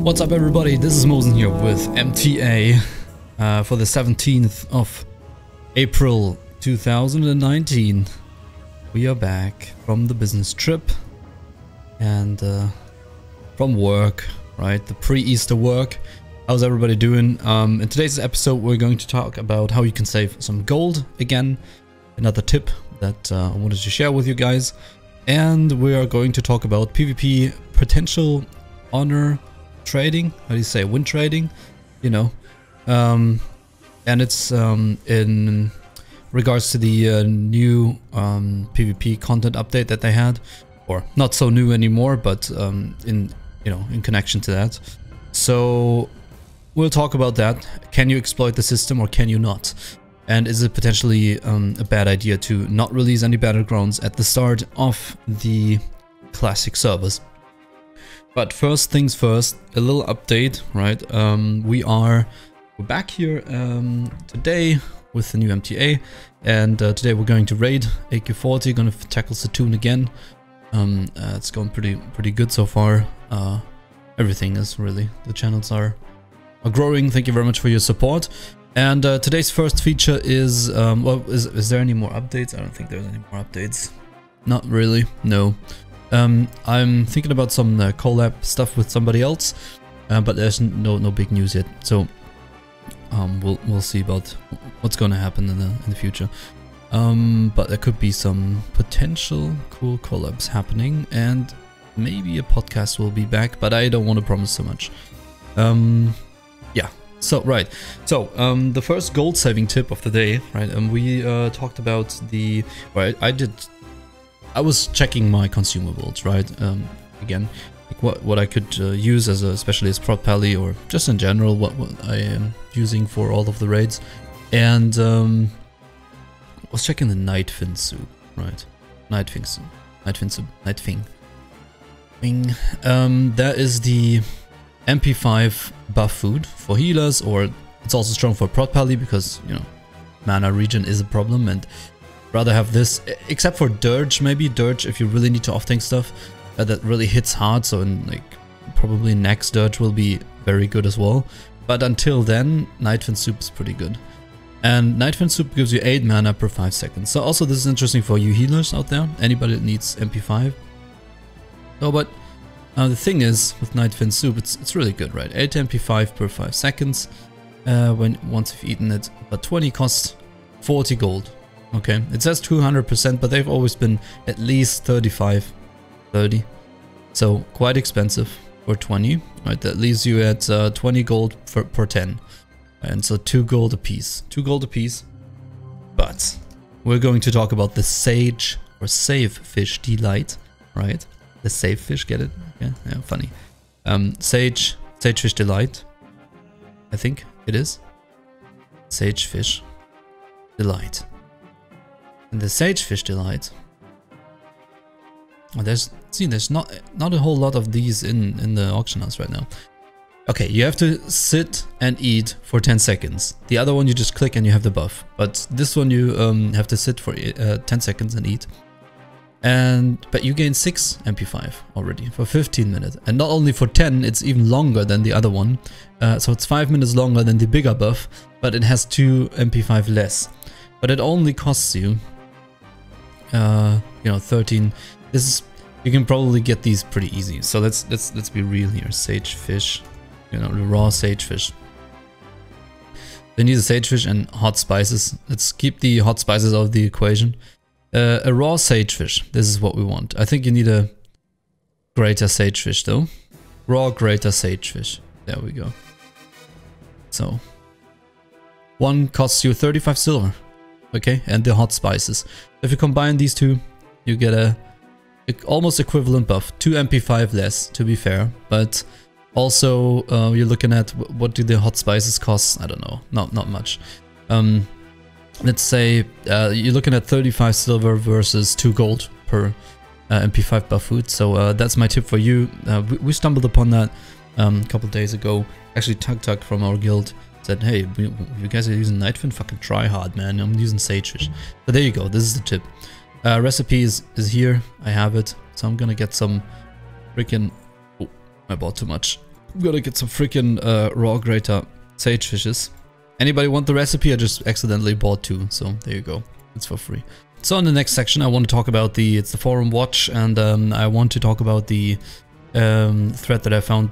What's up everybody, this is Mosen here with MTA for the 17th of April 2019. We are back from the business trip and from work, right? The pre-Easter work. How's everybody doing? In today's episode we're going to talk about how you can save some gold again. Another tip that I wanted to share with you guys. And we are going to talk about PvP potential honor trading, how do you say, win trading, you know, and it's in regards to the new PvP content update that they had, or not so new anymore, but in connection to that. So we'll talk about that. Can you exploit the system or can you not? And is it potentially a bad idea to not release any battlegrounds at the start of the classic servers? But first things first, a little update, right? We're back here today with the new MTA, and today we're going to raid AQ40, gonna tackle Satoon again. It's going pretty good so far. Everything is really, the channels are growing. Thank you very much for your support. And today's first feature is, well, is there any more updates? I don't think there's any more updates. Not really, no. I'm thinking about some collab stuff with somebody else, but there's no big news yet. So we'll see about what's going to happen in the future. But there could be some potential cool collabs happening, and maybe a podcast will be back, but I don't want to promise so much. Yeah. So right. So the first gold saving tip of the day, right? And we talked about the I was checking my consumables, right? Again, like what I could use as especially as prot pally, or just in general what I am using for all of the raids, and I was checking the Nightfin soup, right? Nightfin soup. That is the MP5 buff food for healers, or it's also strong for prot pally because, you know, mana regen is a problem, and rather have this, except for Dirge, maybe Dirge if you really need to off-tank stuff that really hits hard. So in like probably next Dirge will be very good as well, but until then Nightfin soup is pretty good. And Nightfin soup gives you 8 mana per 5 seconds. So also this is interesting for you healers out there, anybody that needs MP5. Oh, but the thing is with Nightfin soup, it's really good, right? 8 MP5 per 5 seconds once you've eaten it, but 20 costs 40 gold. Okay, it says 200%, but they've always been at least 35, 30. So quite expensive for 20, right? That leaves you at 20 gold per 10. And so 2 gold a piece. 2 gold a piece. But we're going to talk about the Sage or Sagefish delight, right? The Sagefish, get it? Okay, yeah, funny. Sagefish delight. I think it is. Sagefish delight. And the Sagefish delight. There's not a whole lot of these in the auction house right now. Okay, you have to sit and eat for 10 seconds. The other one you just click and you have the buff. But this one you have to sit for 10 seconds and eat. But you gain 6 MP5 already for 15 minutes. And not only for 10, it's even longer than the other one. So it's 5 minutes longer than the bigger buff, but it has 2 MP5 less. But it only costs you 13. This is, you can probably get these pretty easy. So let's be real here. Sagefish, the raw sagefish. They need a sagefish and hot spices. Let's keep the hot spices out of the equation. A raw sagefish. This is what we want. I think you need a greater sagefish though. Raw greater sagefish. There we go. So one costs you 35 silver. Okay, and the hot spices. If you combine these two, you get a almost equivalent buff. 2 MP5 less, to be fair, but also you're looking at what do the hot spices cost? I don't know, not much. Let's say you're looking at 35 silver versus 2 gold per MP5 buff food. So that's my tip for you. We stumbled upon that a couple days ago. Actually, Tug from our guild said, hey, you guys are using Nightfin, fucking try hard, man. I'm using Sagefish. But there you go, this is the tip. Recipe is here, I have it. So I'm gonna get some freaking... Oh, I bought too much. I'm gonna get some freaking raw greater sagefishes. Anybody want the recipe? I just accidentally bought 2, so there you go. It's for free. So in the next section I want to talk about it's the forum watch, and I want to talk about the thread that I found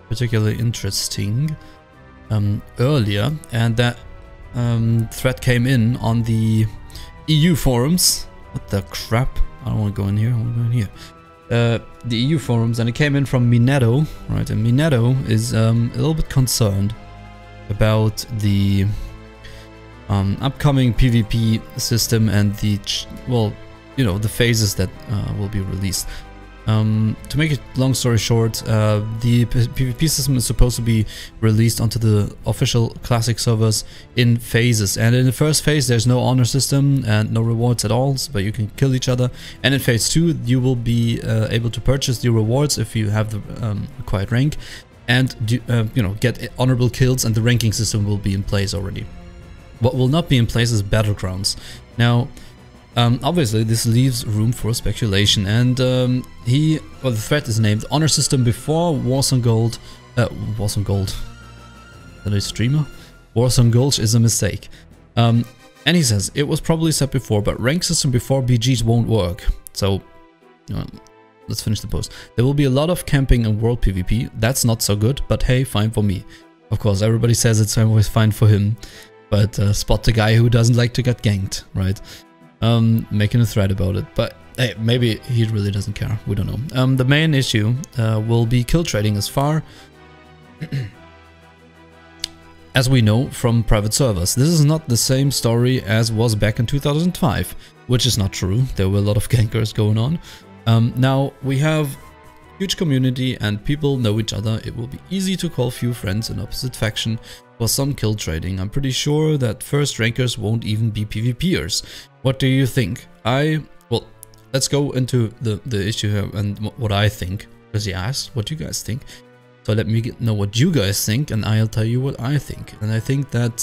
particularly interesting earlier, and that thread came in on the EU forums. What the crap? I don't want to go in here, I want to go in here. The EU forums, and it came in from Minetto, right? And Minetto is a little bit concerned about the upcoming PvP system and the, well, you know, the phases that will be released. To make it long story short, the PvP system is supposed to be released onto the official classic servers in phases, and in the first phase there's no honor system and no rewards at all, but you can kill each other, and in phase 2 you will be able to purchase the rewards if you have the required rank, and you know, get honorable kills, and the ranking system will be in place already. What will not be in place is battlegrounds. Now obviously this leaves room for speculation, and the thread is named Honor System before Warzone Gold. Warzone Gold. Is that a streamer? Warzone Gold is a mistake. And he says, it was probably said before, but rank system before BGs won't work. So, let's finish the post. There will be a lot of camping and world PvP. That's not so good, but hey, fine for me. Of course, everybody says it's always fine for him, but spot the guy who doesn't like to get ganked, right? Making a thread about it, but hey, maybe he really doesn't care, we don't know. The main issue will be kill trading, as far as we know from private servers. This is not the same story as was back in 2005, which is not true. There were a lot of gankers going on. Now we have huge community and people know each other. It will be easy to call few friends in opposite faction for some kill trading. I'm pretty sure that first rankers won't even be PvPers. What do you think? Well, let's go into the issue here and what I think, because he asked what you guys think. So let me know what you guys think, and I'll tell you what I think. And I think that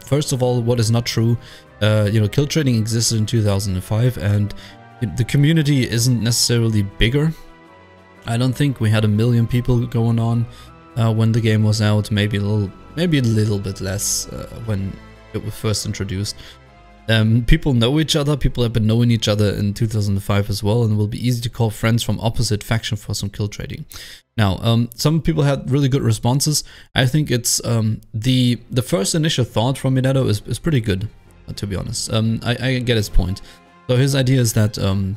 first of all, what is not true, you know, kill trading existed in 2005, and the community isn't necessarily bigger. I don't think we had 1 million people going on when the game was out. Maybe a little bit less when it was first introduced. People know each other, people have been knowing each other in 2005 as well, and it will be easy to call friends from opposite faction for some kill trading. Now, some people had really good responses. I think it's the first initial thought from Minetto is pretty good, to be honest. I get his point. So his idea is that of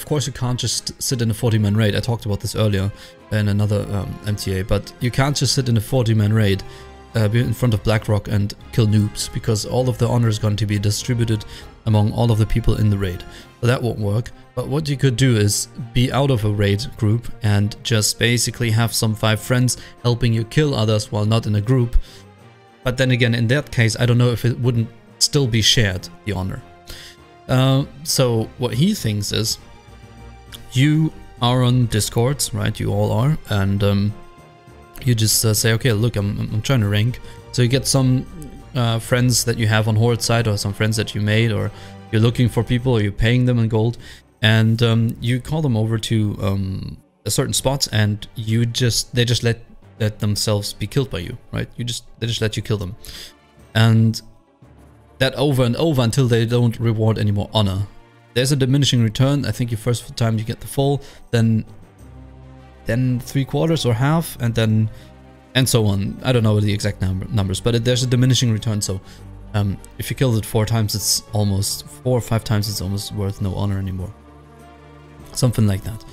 course you can't just sit in a 40-man raid. I talked about this earlier in another MTA, but you can't just sit in a 40-man raid in front of BlackRock and kill noobs, because all of the honor is going to be distributed among all of the people in the raid. So that won't work. But what you could do is be out of a raid group and just basically have some 5 friends helping you kill others while not in a group. But then again, in that case, I don't know if it wouldn't still be shared, the honor. So what he thinks is, you are on Discords, right? You all are, and you just say, okay, look, I'm trying to rank. So you get some friends that you have on Horde side, or some friends that you made, or you're looking for people, or you're paying them in gold, and you call them over to a certain spot, and they just let themselves be killed by you, right? They just let you kill them, and that over and over until they don't reward any more honor. There's a diminishing return. I think your first time you get the full, then 3/4 or half, and so on. I don't know the exact numbers, but there's a diminishing return. So if you killed it 4 times, it's almost 4 or 5 times, it's almost worth no honor anymore. Something like that.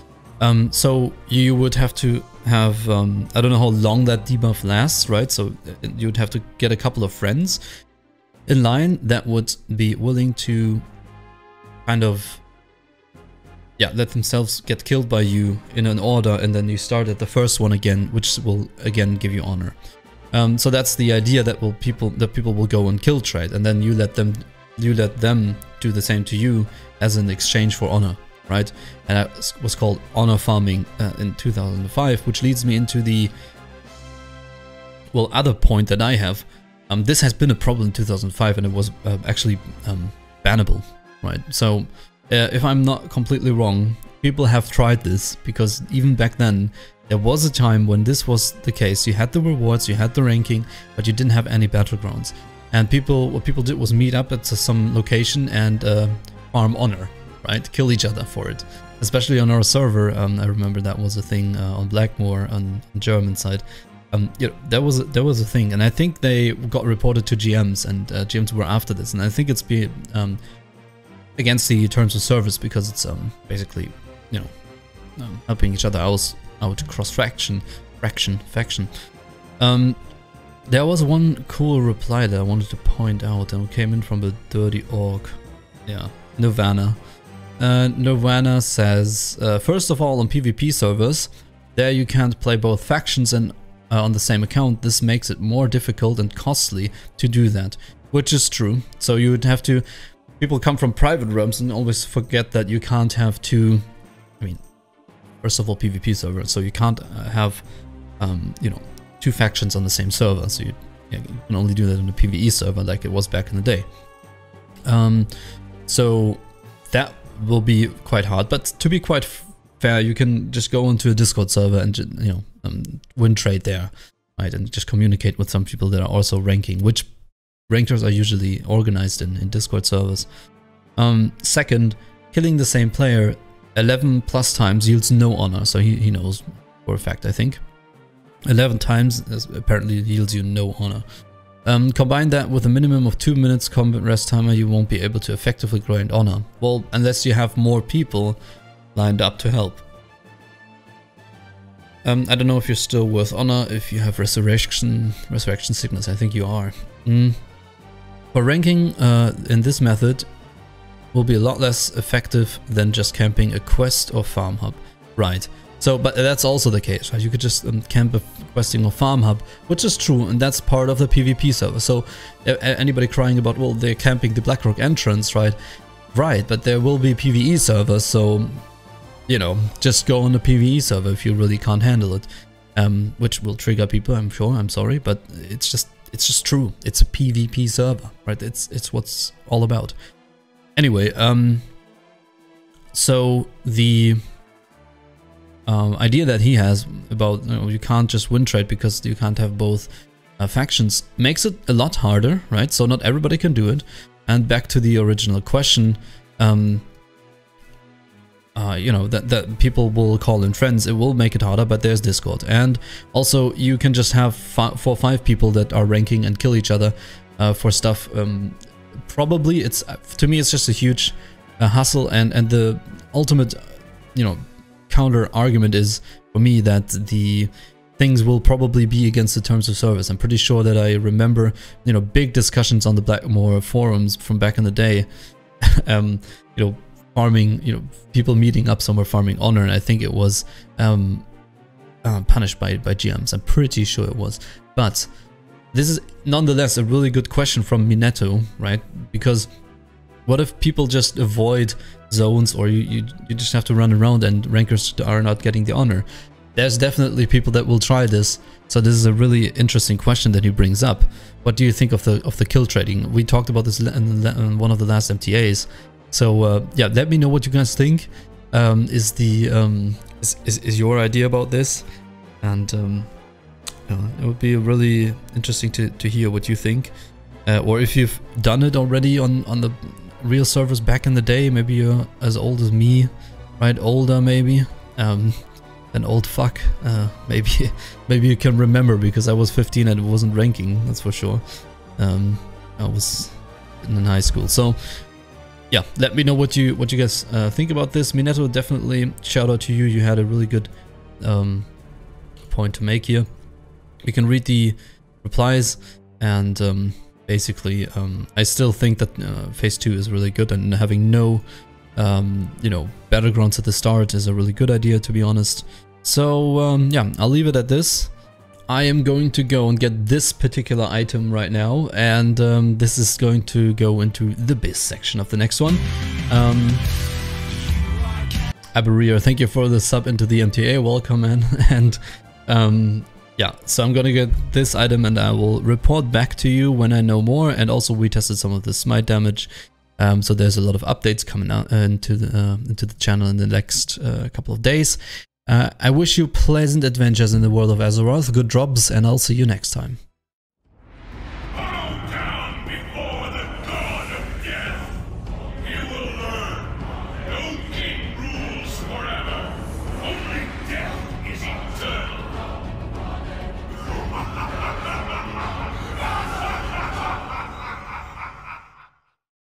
So you would have to have, I don't know how long that debuff lasts, right? So you would have to get a couple of friends in line that would be willing to kind of, yeah, let themselves get killed by you in an order, and then you start at the first one again, which will again give you honor. So that's the idea, that people will go and kill trade, and then you let them do the same to you as an exchange for honor, right? And that was called honor farming in 2005, which leads me into the, well, other point that I have. This has been a problem in 2005, and it was actually bannable, right? So if I'm not completely wrong, people have tried this, because even back then there was a time when this was the case. You had the rewards, you had the ranking, but you didn't have any battlegrounds. And what people did was meet up at some location and farm honor, right? Kill each other for it. Especially on our server, I remember that was a thing on Blackmore on German side. You know, there was a thing, and I think they got reported to GMs, and GMs were after this, and I think it's against the terms of service, because it's basically, you know, helping each other out cross faction. There was one cool reply that I wanted to point out, and it came in from the Dirty Orc. Yeah, Nirvana. Nirvana says, first of all, on PvP servers, there you can't play both factions and on the same account. This makes it more difficult and costly to do that, which is true. So you would have to, people come from private realms and always forget that you can't have two, I mean, first of all, PvP servers, so you can't have, you know, two factions on the same server. So you can only do that on a PvE server like it was back in the day. So that will be quite hard, but to be quite fair, you can just go into a Discord server and, you know, win trade there, right, and just communicate with some people that are also ranking, which rankers are usually organized in Discord servers. Second, killing the same player 11 plus times yields no honor, so he knows for a fact, I think. 11 times apparently yields you no honor. Combine that with a minimum of 2 minutes combat rest timer, you won't be able to effectively grind honor. Well, unless you have more people lined up to help. I don't know if you're still worth honor if you have resurrection sickness. I think you are. For ranking in this method will be a lot less effective than just camping a quest or farm hub. Right. So, but that's also the case, right? You could just camp a questing or farm hub, which is true, and that's part of the PvP server. So anybody crying about, well, they're camping the Blackrock entrance, right? Right, but there will be PvE servers, so, you know, just go on the PvE server if you really can't handle it. Which will trigger people, I'm sure, I'm sorry, but it's just true. It's a PvP server, right? It's what's all about. Anyway, so the idea that he has about, you know, you can't just win trade because you can't have both factions makes it a lot harder, right? So not everybody can do it. And back to the original question, you know, that people will call in friends, it will make it harder, but there's Discord. And also you can just have 4 or 5 people that are ranking and kill each other for stuff. Probably it's, to me, it's just a huge hustle, and the ultimate, you know, counter argument is for me that the things will probably be against the terms of service. I'm pretty sure that I remember, you know, big discussions on the Blackmore forums from back in the day, you know, farming, you know, people meeting up somewhere farming honor, and I think it was punished by GMs. I'm pretty sure it was. But this is nonetheless a really good question from Minetto, right? Because what if people just avoid zones, or you just have to run around and rankers are not getting the honor? There's definitely people that will try this. So this is a really interesting question that he brings up. What do you think of the kill trading? We talked about this in one of the last MTAs. So yeah, let me know what you guys think. Is your idea about this? And it would be really interesting to hear what you think, or if you've done it already on the real servers back in the day. Maybe you're as old as me, right? Older maybe, an old fuck. Maybe you can remember, because I was 15 and it wasn't ranking, that's for sure. I was in high school. So yeah, let me know what you guys think about this. Minetto, definitely shout out to you. You had a really good point to make here. We can read the replies, and basically I still think that phase 2 is really good, and having no you know, battlegrounds at the start is a really good idea, to be honest. So yeah, I'll leave it at this. I am going to go and get this particular item right now, and this is going to go into the biz section of the next one. Abereer, thank you for the sub into the MTA, welcome, man. And yeah, so I'm gonna get this item and I will report back to you when I know more. And also we tested some of the smite damage, So there's a lot of updates coming out into the channel in the next couple of days. I wish you pleasant adventures in the world of Azeroth, good drops, and I'll see you next time.